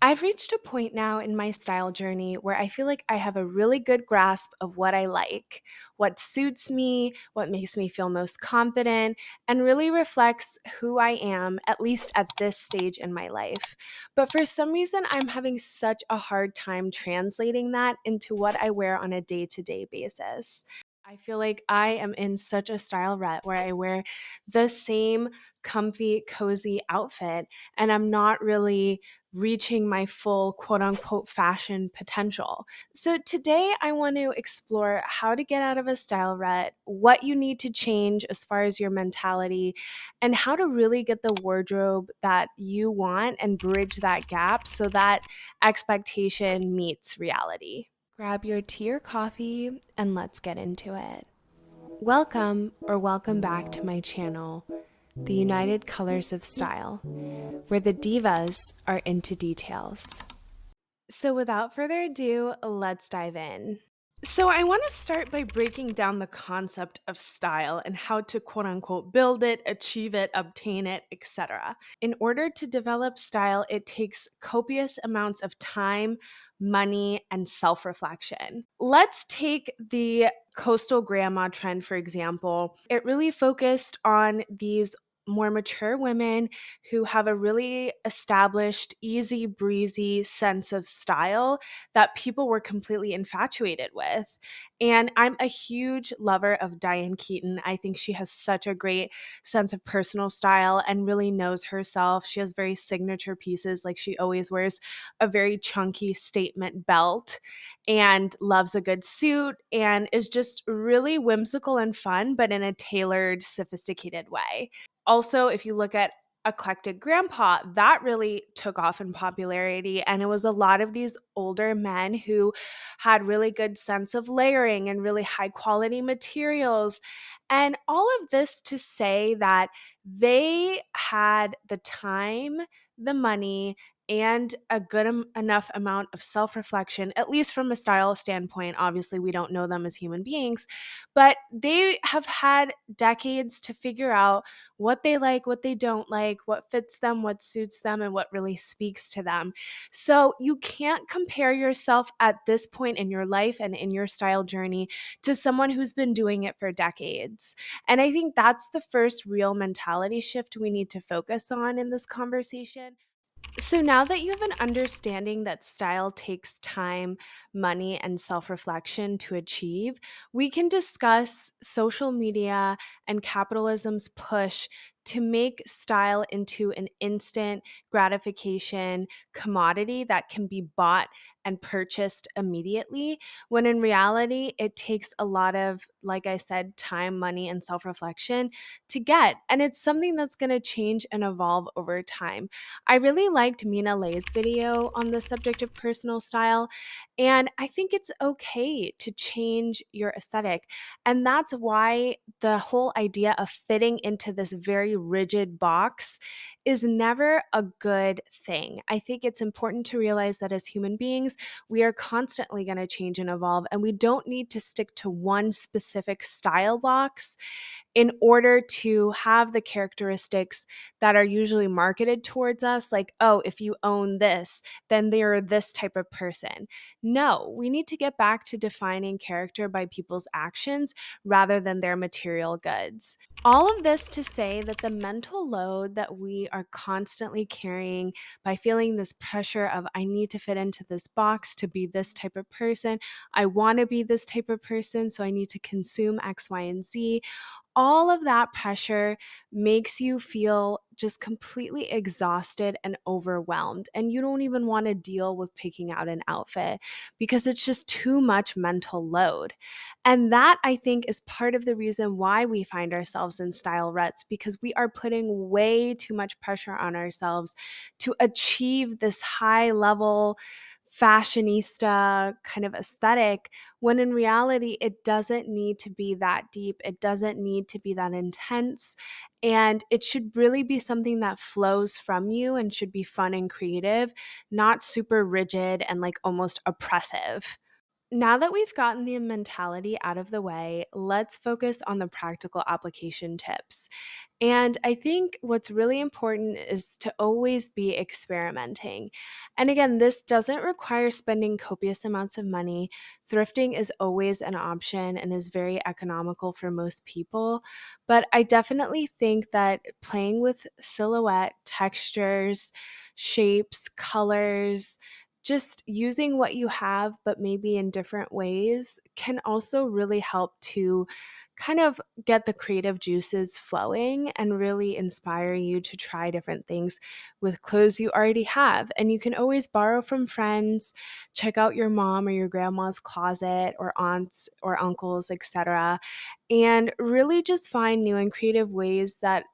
I've reached a point now in my style journey where I feel like I have a really good grasp of what I like, what suits me, what makes me feel most confident, and really reflects who I am, at least at this stage in my life. But for some reason, I'm having such a hard time translating that into what I wear on a day to day basis. I feel like I am in such a style rut where I wear the same comfy, cozy outfit, and I'm not really reaching my full quote unquote fashion potential. So, today I want to explore how to get out of a style rut, what you need to change as far as your mentality, and how to really get the wardrobe that you want and bridge that gap so that expectation meets reality. Grab your tea or coffee and let's get into it. Welcome or welcome back to my channel, The United Colors of Style, where the divas are into details. So, without further ado, let's dive in. So, I want to start by breaking down the concept of style and how to quote unquote build it, achieve it, obtain it, etc. In order to develop style, it takes copious amounts of time, money, and self reflection. Let's take the coastal grandma trend, for example. It really focused on these more mature women who have a really established, easy breezy sense of style that people were completely infatuated with. And I'm a huge lover of Diane Keaton. I think she has such a great sense of personal style and really knows herself. She has very signature pieces, like she always wears a very chunky statement belt and loves a good suit and is just really whimsical and fun, but in a tailored, sophisticated way. Also, if you look at Eclectic Grandpa, that really took off in popularity. And it was a lot of these older men who had really good sense of layering and really high quality materials. And all of this to say that they had the time, the money, and a good enough amount of self reflection, at least from a style standpoint. Obviously, we don't know them as human beings, but they have had decades to figure out what they like, what they don't like, what fits them, what suits them, and what really speaks to them. So you can't compare yourself at this point in your life and in your style journey to someone who's been doing it for decades. And I think that's the first real mentality shift we need to focus on in this conversation. So now that you have an understanding that style takes time, money, and self reflection to achieve, we can discuss social media and capitalism's push to make style into an instant gratification commodity that can be bought and purchased immediately, when in reality, it takes a lot of, like I said, time, money, and self reflection to get. And it's something that's going to change and evolve over time. I really liked Mina Lay's video on the subject of personal style, and I think it's okay to change your aesthetic. And that's why the whole idea of fitting into this very rigid box is never a good thing. I think it's important to realize that as human beings, we are constantly going to change and evolve, and we don't need to stick to one specific style box in order to have the characteristics that are usually marketed towards us, like, oh, if you own this, then they're this type of person. No, we need to get back to defining character by people's actions rather than their material goods. All of this to say that the mental load that we are constantly carrying by feeling this pressure of, I need to fit into this box to be this type of person, I want to be this type of person, so I need to consume X, Y, and Z. All of that pressure makes you feel just completely exhausted and overwhelmed. And you don't even want to deal with picking out an outfit because it's just too much mental load. And that, I think, is part of the reason why we find ourselves in style ruts, because we are putting way too much pressure on ourselves to achieve this high level fashionista kind of aesthetic, when in reality, it doesn't need to be that deep. It doesn't need to be that intense. And it should really be something that flows from you and should be fun and creative, not super rigid and like almost oppressive. Now that we've gotten the mentality out of the way, let's focus on the practical application tips. And I think what's really important is to always be experimenting. And again, this doesn't require spending copious amounts of money. Thrifting is always an option and is very economical for most people. But I definitely think that playing with silhouette, textures, shapes, colors, just using what you have, but maybe in different ways, can also really help to kind of get the creative juices flowing and really inspire you to try different things with clothes you already have. And you can always borrow from friends, check out your mom or your grandma's closet or aunts or uncles, etc. And really just find new and creative ways that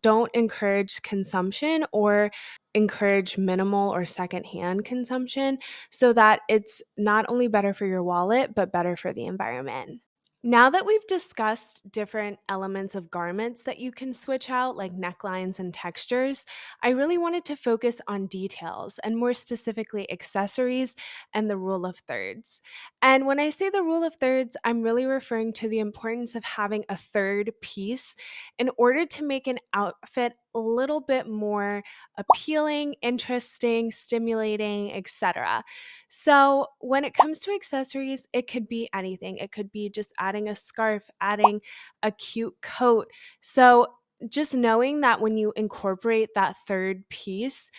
don't encourage consumption or encourage minimal or secondhand consumption so that it's not only better for your wallet, but better for the environment. Now that we've discussed different elements of garments that you can switch out, like necklines and textures, I really wanted to focus on details and more specifically accessories and the rule of thirds. And when I say the rule of thirds, I'm really referring to the importance of having a third piece in order to make an outfit a little bit more appealing, interesting, stimulating, etc. So, when it comes to accessories, it could be anything. It could be just adding a scarf, adding a cute coat. So, just knowing that when you incorporate that third piece,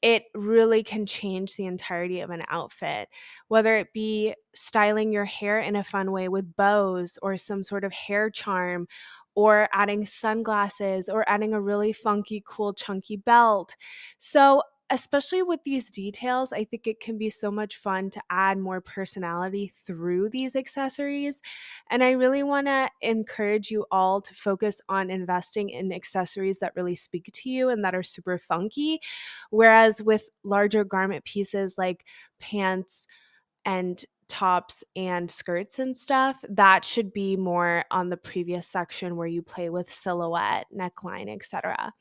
it really can change the entirety of an outfit, whether it be styling your hair in a fun way with bows or some sort of hair charm, or adding sunglasses, or adding a really funky, cool, chunky belt. So, especially with these details, I think it can be so much fun to add more personality through these accessories. And I really want to encourage you all to focus on investing in accessories that really speak to you and that are super funky. Whereas with larger garment pieces like pants and tops and skirts and stuff, that should be more on the previous section where you play with silhouette, neckline, etc.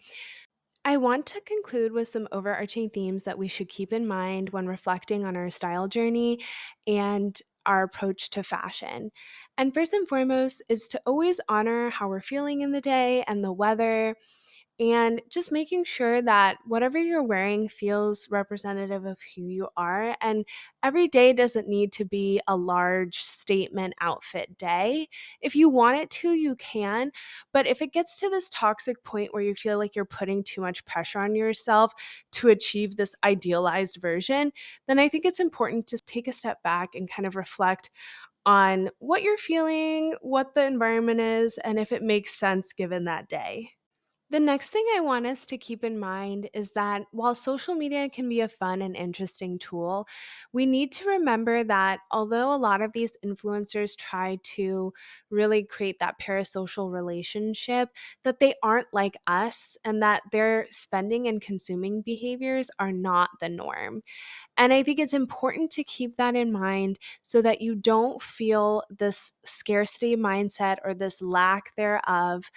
I want to conclude with some overarching themes that we should keep in mind when reflecting on our style journey and our approach to fashion. And first and foremost is to always honor how we're feeling in the day and the weather, and just making sure that whatever you're wearing feels representative of who you are. And every day doesn't need to be a large statement outfit day. If you want it to, you can. But if it gets to this toxic point where you feel like you're putting too much pressure on yourself to achieve this idealized version, then I think it's important to take a step back and kind of reflect on what you're feeling, what the environment is, and if it makes sense given that day. The next thing I want us to keep in mind is that while social media can be a fun and interesting tool, we need to remember that although a lot of these influencers try to really create that parasocial relationship, that they aren't like us and that their spending and consuming behaviors are not the norm. And I think it's important to keep that in mind so that you don't feel this scarcity mindset or this lack thereof,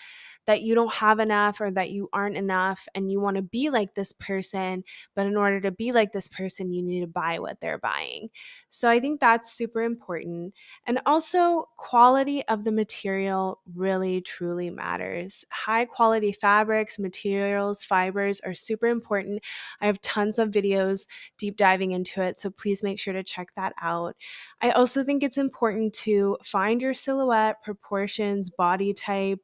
that you don't have enough or that you aren't enough and you want to be like this person. But in order to be like this person, you need to buy what they're buying. So I think that's super important. And also, quality of the material really truly matters. High quality fabrics, materials, fibers are super important. I have tons of videos deep diving into it, so please make sure to check that out. I also think it's important to find your silhouette, proportions, body type,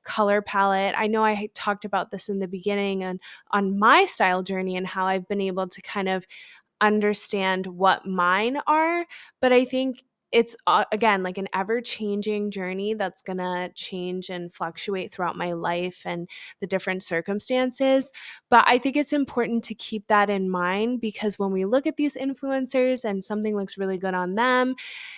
color palette. I know I talked about this in the beginning and on my style journey and how I've been able to kind of understand what mine are, but I think it's again like an ever changing journey that's going to change and fluctuate throughout my life and the different circumstances. But I think it's important to keep that in mind because when we look at these influencers and something looks really good on them,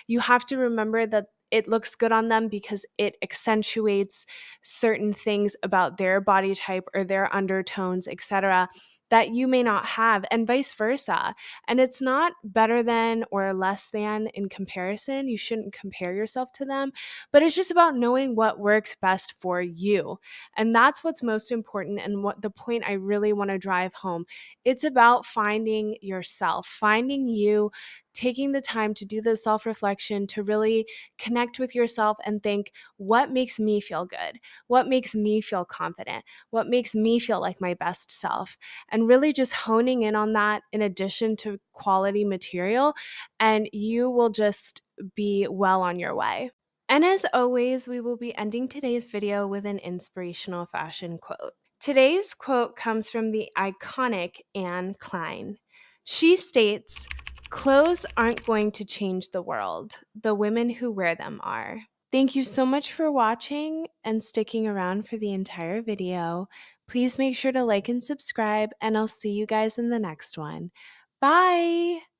you have to remember that it looks good on them because it accentuates certain things about their body type or their undertones, etc., that you may not have, and vice versa. And it's not better than or less than in comparison. You shouldn't compare yourself to them, but it's just about knowing what works best for you. And that's what's most important, and what the point I really want to drive home. It's about finding yourself, finding you, taking the time to do the self reflection, to really connect with yourself and think, what makes me feel good? What makes me feel confident? What makes me feel like my best self? And really just honing in on that in addition to quality material, and you will just be well on your way. And as always, we will be ending today's video with an inspirational fashion quote. Today's quote comes from the iconic Anne Klein. She states, "Clothes aren't going to change the world. The women who wear them are." Thank you so much for watching and sticking around for the entire video. Please make sure to like and subscribe, and I'll see you guys in the next one. Bye!